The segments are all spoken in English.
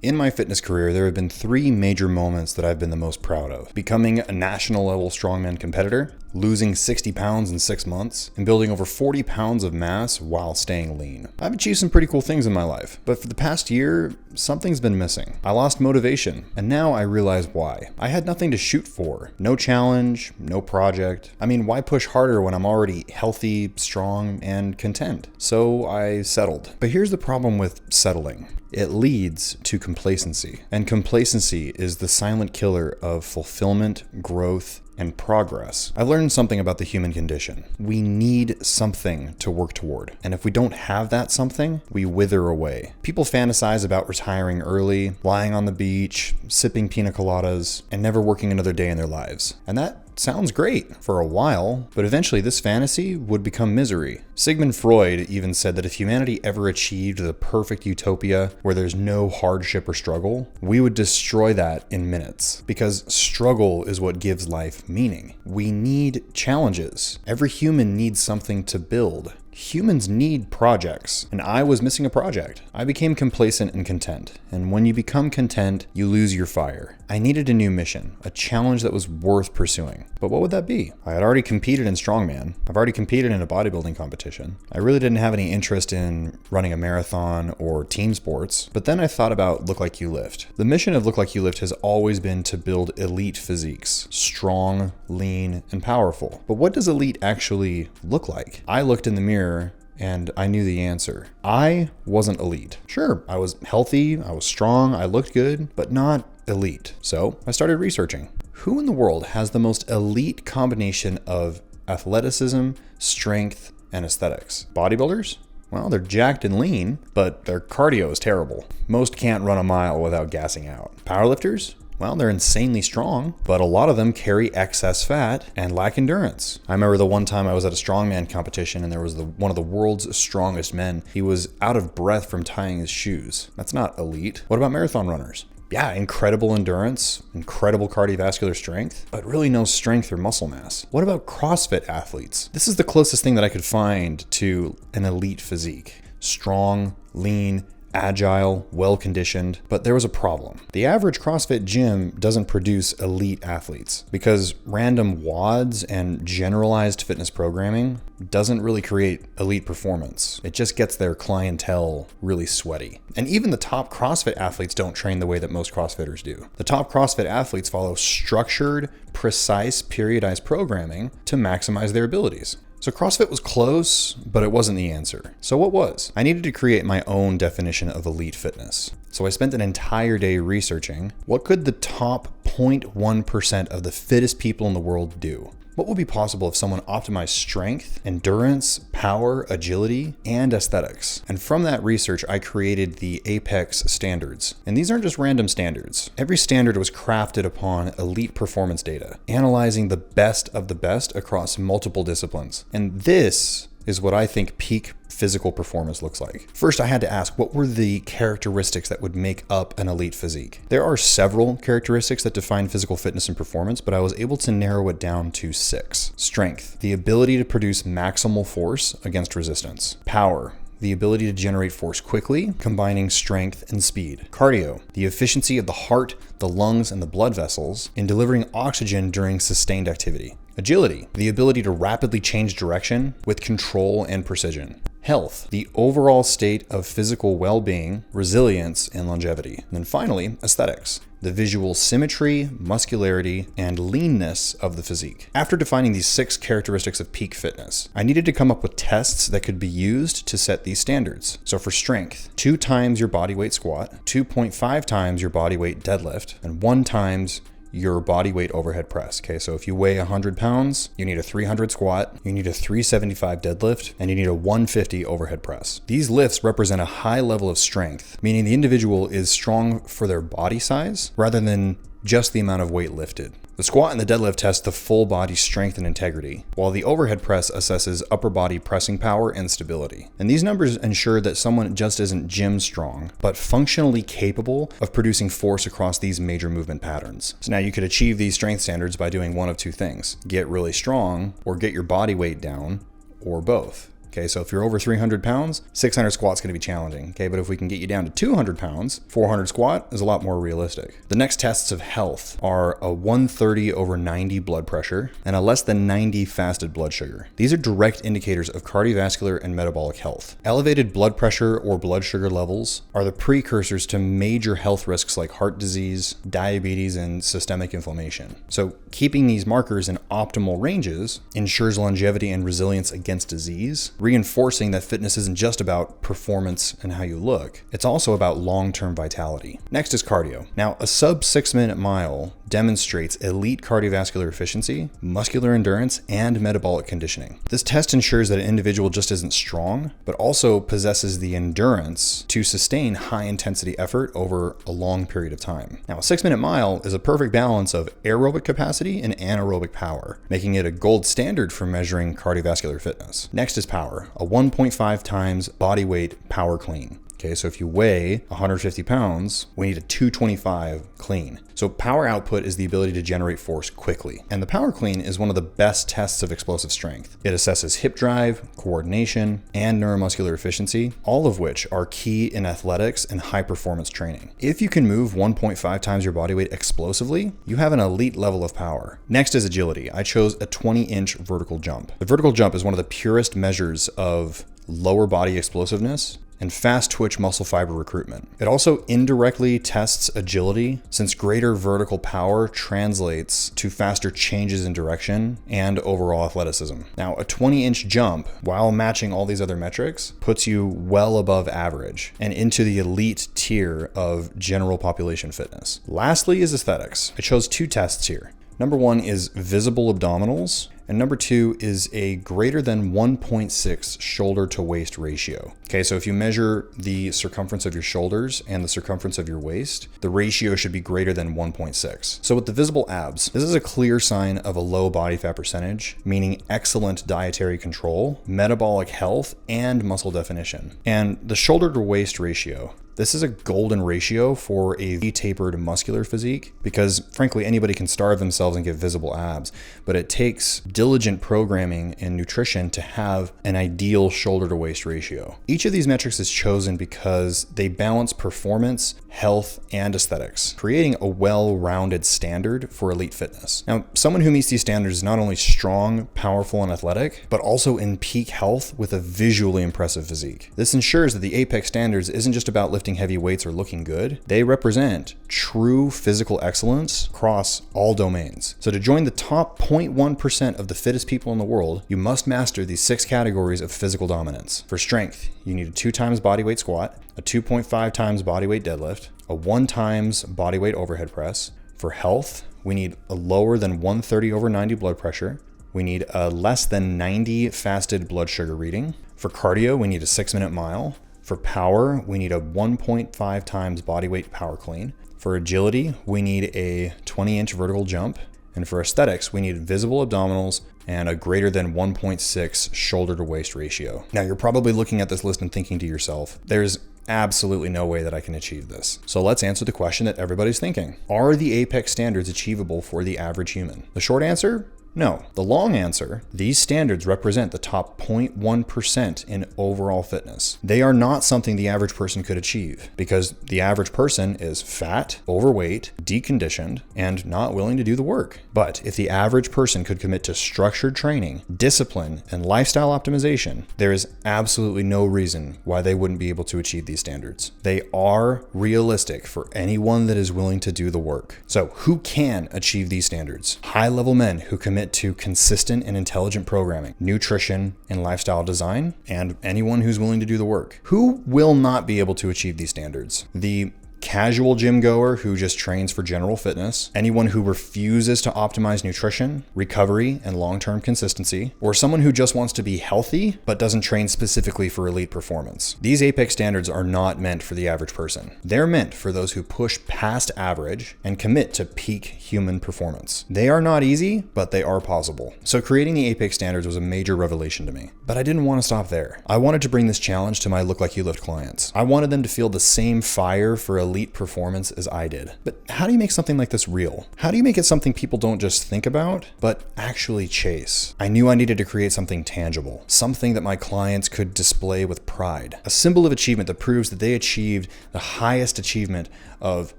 In my fitness career, there have been three major moments that I've been the most proud of. Becoming a national level strongman competitor, losing 60 pounds in 6 months, and building over 40 pounds of mass while staying lean. I've achieved some pretty cool things in my life, but for the past year, something's been missing. I lost motivation, and now I realize why. I had nothing to shoot for. No challenge, no project. I mean, why push harder when I'm already healthy, strong, and content? So I settled. But here's the problem with settling. It leads to complacency, and complacency is the silent killer of fulfillment, growth, and progress. I've learned something about the human condition. We need something to work toward, and if we don't have that something, we wither away. People fantasize about retiring early, lying on the beach, sipping pina coladas, and never working another day in their lives. And that sounds great for a while, but eventually this fantasy would become misery. Sigmund Freud even said that if humanity ever achieved the perfect utopia where there's no hardship or struggle, we would destroy that in minutes, because struggle is what gives life meaning. We need challenges. Every human needs something to build. Humans need projects, and I was missing a project. I became complacent and content, and when you become content, you lose your fire. I needed a new mission, a challenge that was worth pursuing. But what would that be? I had already competed in strongman. I've already competed in a bodybuilding competition. I really didn't have any interest in running a marathon or team sports, but then I thought about Look Like You Lift. The mission of Look Like You Lift has always been to build elite physiques, strong, lean, and powerful. But what does elite actually look like? I looked in the mirror and I knew the answer. I wasn't elite. Sure, I was healthy, I was strong, I looked good, but not elite. So I started researching. Who in the world has the most elite combination of athleticism, strength, and aesthetics? Bodybuilders? Well, they're jacked and lean, but their cardio is terrible. Most can't run a mile without gassing out. Powerlifters? Well, they're insanely strong, but a lot of them carry excess fat and lack endurance. I remember the one time I was at a strongman competition and there was one of the world's strongest men. He was out of breath from tying his shoes. That's not elite. What about marathon runners? Yeah, incredible endurance, incredible cardiovascular strength, but really no strength or muscle mass. What about CrossFit athletes? This is the closest thing that I could find to an elite physique. Strong, lean, agile, well-conditioned, but there was a problem. The average CrossFit gym doesn't produce elite athletes because random WODs and generalized fitness programming doesn't really create elite performance. It just gets their clientele really sweaty. And even the top CrossFit athletes don't train the way that most CrossFitters do. The top CrossFit athletes follow structured, precise, periodized programming to maximize their abilities. So CrossFit was close, but it wasn't the answer. So what was? I needed to create my own definition of elite fitness. So I spent an entire day researching what could the top 0.1% of the fittest people in the world do? What would be possible if someone optimized strength, endurance, power, agility, and aesthetics? And from that research, I created the Apex standards. And these aren't just random standards. Every standard was crafted upon elite performance data, analyzing the best of the best across multiple disciplines. And this is what I think peak physical performance looks like. First, I had to ask, what were the characteristics that would make up an elite physique? There are several characteristics that define physical fitness and performance, but I was able to narrow it down to 6. Strength, the ability to produce maximal force against resistance. Power, the ability to generate force quickly, combining strength and speed. Cardio, the efficiency of the heart, the lungs, and the blood vessels in delivering oxygen during sustained activity. Agility, the ability to rapidly change direction with control and precision. Health, the overall state of physical well-being, resilience, and longevity. And then finally, aesthetics, the visual symmetry, muscularity, and leanness of the physique. After defining these 6 characteristics of peak fitness, I needed to come up with tests that could be used to set these standards. So for strength, 2 times your body weight squat, 2.5 times your body weight deadlift, and 1 times your body weight overhead press. Okay, so if you weigh 100 pounds, you need a 300 squat, you need a 375 deadlift, and you need a 150 overhead press. These lifts represent a high level of strength, meaning the individual is strong for their body size rather than just the amount of weight lifted. The squat and the deadlift test the full body strength and integrity, while the overhead press assesses upper body pressing power and stability. And these numbers ensure that someone just isn't gym strong, but functionally capable of producing force across these major movement patterns. So now you could achieve these strength standards by doing one of 2 things: get really strong or get your body weight down, or both. Okay, so if you're over 300 pounds, 600 squats going to be challenging. Okay, but if we can get you down to 200 pounds, 400 squat is a lot more realistic. The next tests of health are a 130/90 blood pressure and a less than 90 fasted blood sugar. These are direct indicators of cardiovascular and metabolic health. Elevated blood pressure or blood sugar levels are the precursors to major health risks like heart disease, diabetes, and systemic inflammation. So keeping these markers in optimal ranges ensures longevity and resilience against disease, reinforcing that fitness isn't just about performance and how you look, it's also about long-term vitality. Next is cardio. Now, a sub 6-minute mile demonstrates elite cardiovascular efficiency, muscular endurance, and metabolic conditioning. This test ensures that an individual just isn't strong, but also possesses the endurance to sustain high-intensity effort over a long period of time. Now, a 6-minute mile is a perfect balance of aerobic capacity and anaerobic power, making it a gold standard for measuring cardiovascular fitness. Next is power, a 1.5 times body weight power clean. Okay, so if you weigh 150 pounds, we need a 225 clean. So power output is the ability to generate force quickly. And the power clean is one of the best tests of explosive strength. It assesses hip drive, coordination, and neuromuscular efficiency, all of which are key in athletics and high performance training. If you can move 1.5 times your body weight explosively, you have an elite level of power. Next is agility. I chose a 20-inch vertical jump. The vertical jump is one of the purest measures of lower body explosiveness and fast twitch muscle fiber recruitment. It also indirectly tests agility, since greater vertical power translates to faster changes in direction and overall athleticism. Now, a 20-inch jump, while matching all these other metrics, puts you well above average and into the elite tier of general population fitness. Lastly is aesthetics. I chose 2 tests here. Number 1 is visible abdominals, and number 2 is a greater than 1.6 shoulder to waist ratio. Okay, so if you measure the circumference of your shoulders and the circumference of your waist, the ratio should be greater than 1.6. So with the visible abs, this is a clear sign of a low body fat percentage, meaning excellent dietary control, metabolic health, and muscle definition. And the shoulder to waist ratio, this is a golden ratio for a V-tapered muscular physique because, frankly, anybody can starve themselves and get visible abs, but it takes diligent programming and nutrition to have an ideal shoulder to waist ratio. Each of these metrics is chosen because they balance performance, health, and aesthetics, creating a well-rounded standard for elite fitness. Now, someone who meets these standards is not only strong, powerful, and athletic, but also in peak health with a visually impressive physique. This ensures that the Apex standards isn't just about lifting heavy weights or looking good. They represent true physical excellence across all domains. So to join the top 0.1% of the fittest people in the world, you must master these 6 categories of physical dominance. For strength, you need a 2 times body weight squat, a 2.5 times body weight deadlift, a 1 times body weight overhead press. For health, we need a lower than 130/90 blood pressure. We need a less than 90 fasted blood sugar reading. For cardio, we need a 6-minute mile. For power, we need a 1.5 times body weight power clean. For agility, we need a 20-inch vertical jump. And for aesthetics, we need visible abdominals and a greater than 1.6 shoulder to waist ratio. Now, you're probably looking at this list and thinking to yourself, there's absolutely no way that I can achieve this. So let's answer the question that everybody's thinking. Are the Apex standards achievable for the average human? The short answer, no. The long answer, these standards represent the top 0.1% in overall fitness. They are not something the average person could achieve because the average person is fat, overweight, deconditioned, and not willing to do the work. But if the average person could commit to structured training, discipline, and lifestyle optimization, there is absolutely no reason why they wouldn't be able to achieve these standards. They are realistic for anyone that is willing to do the work. So who can achieve these standards? High-level men who commit to consistent and intelligent programming, nutrition, and lifestyle design, and anyone who's willing to do the work. Who will not be able to achieve these standards? The casual gym goer who just trains for general fitness, anyone who refuses to optimize nutrition, recovery, and long-term consistency, or someone who just wants to be healthy but doesn't train specifically for elite performance. These Apex standards are not meant for the average person. They're meant for those who push past average and commit to peak human performance. They are not easy, but they are possible. So creating the Apex standards was a major revelation to me. But I didn't want to stop there. I wanted to bring this challenge to my Look Like You Lift clients. I wanted them to feel the same fire for elite elite performance as I did. But how do you make something like this real? How do you make it something people don't just think about, but actually chase? I knew I needed to create something tangible, something that my clients could display with pride, a symbol of achievement that proves that they achieved the highest achievement of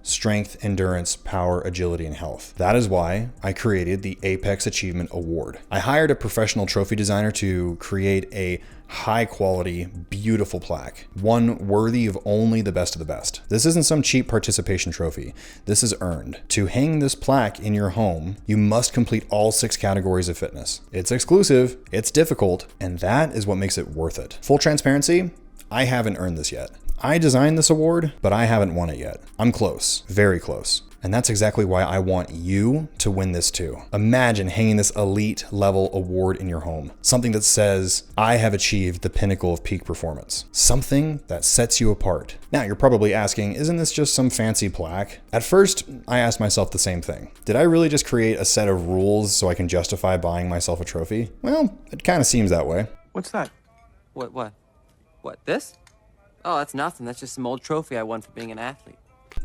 strength, endurance, power, agility, and health. That is why I created the Apex Achievement Award. I hired a professional trophy designer to create a high quality, beautiful plaque, one worthy of only the best of the best. This isn't some cheap participation trophy. This is earned. To hang this plaque in your home, you must complete all 6 categories of fitness. It's exclusive, it's difficult, and that is what makes it worth it. Full transparency, I haven't earned this yet. I designed this award, but I haven't won it yet. I'm close, very close. And that's exactly why I want you to win this too. Imagine hanging this elite level award in your home. Something that says, I have achieved the pinnacle of peak performance. Something that sets you apart. Now you're probably asking, isn't this just some fancy plaque? At first, I asked myself the same thing. Did I really just create a set of rules so I can justify buying myself a trophy? Well, it kind of seems that way. What's that? What, this? Oh, that's nothing. That's just some old trophy I won for being an athlete.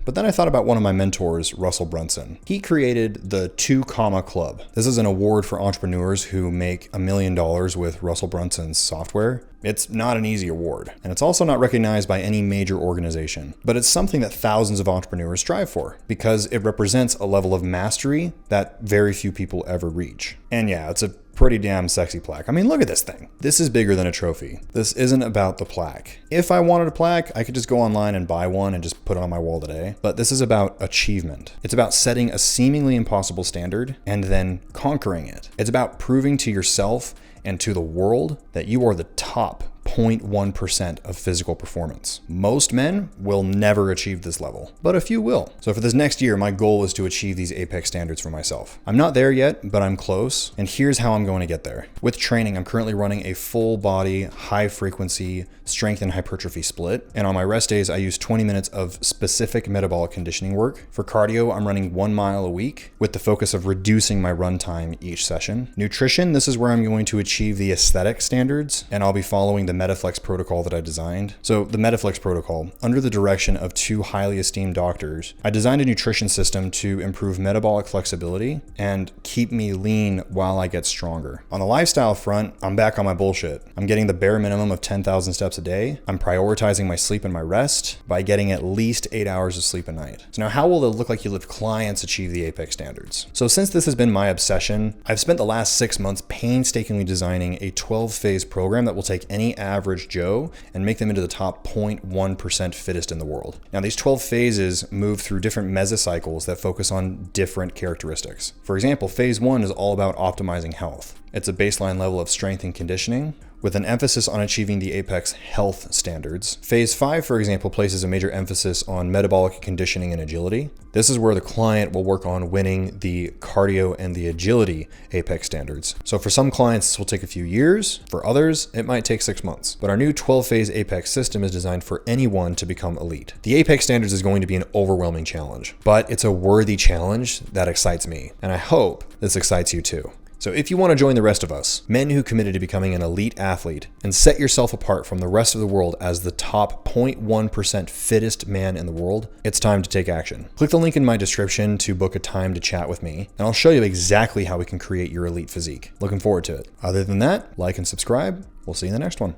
But then I thought about one of my mentors, Russell Brunson. He created the 2 Comma Club. This is an award for entrepreneurs who make $1 million with Russell Brunson's software. It's not an easy award, and it's also not recognized by any major organization, but it's something that thousands of entrepreneurs strive for because it represents a level of mastery that very few people ever reach. And yeah, it's a pretty damn sexy plaque. I mean, look at this thing. This is bigger than a trophy. This isn't about the plaque. If I wanted a plaque, I could just go online and buy one and just put it on my wall today. But this is about achievement. It's about setting a seemingly impossible standard and then conquering it. It's about proving to yourself and to the world that you are the top 0.1% of physical performance. Most men will never achieve this level, but a few will. So for this next year, my goal is to achieve these Apex standards for myself. I'm not there yet, but I'm close, and here's how I'm going to get there. With training, I'm currently running a full body, high frequency, strength and hypertrophy split, and on my rest days, I use 20 minutes of specific metabolic conditioning work. For cardio, I'm running 1 mile a week with the focus of reducing my run time each session. Nutrition, this is where I'm going to achieve the aesthetic standards, and I'll be following the Metaflex protocol that I designed. So the Metaflex protocol, under the direction of 2 highly esteemed doctors, I designed a nutrition system to improve metabolic flexibility and keep me lean while I get stronger. On the lifestyle front, I'm back on my bullshit. I'm getting the bare minimum of 10,000 steps a day. I'm prioritizing my sleep and my rest by getting at least 8 hours of sleep a night. So now how will the Look Like You Live clients achieve the Apex standards? So since this has been my obsession, I've spent the last 6 months painstakingly designing a 12-phase program that will take any average Joe and make them into the top 0.1% fittest in the world. Now these 12 phases move through different mesocycles that focus on different characteristics. For example, phase 1 is all about optimizing health. It's a baseline level of strength and conditioning with an emphasis on achieving the Apex health standards. Phase 5, for example, places a major emphasis on metabolic conditioning and agility. This is where the client will work on winning the cardio and the agility Apex standards. So for some clients, this will take a few years. For others, it might take 6 months. But our new 12-phase Apex system is designed for anyone to become elite. The Apex standards is going to be an overwhelming challenge, but it's a worthy challenge that excites me. And I hope this excites you too. So if you want to join the rest of us, men who committed to becoming an elite athlete, and set yourself apart from the rest of the world as the top 0.1% fittest man in the world, it's time to take action. Click the link in my description to book a time to chat with me, and I'll show you exactly how we can create your elite physique. Looking forward to it. Other than that, like and subscribe. We'll see you in the next one.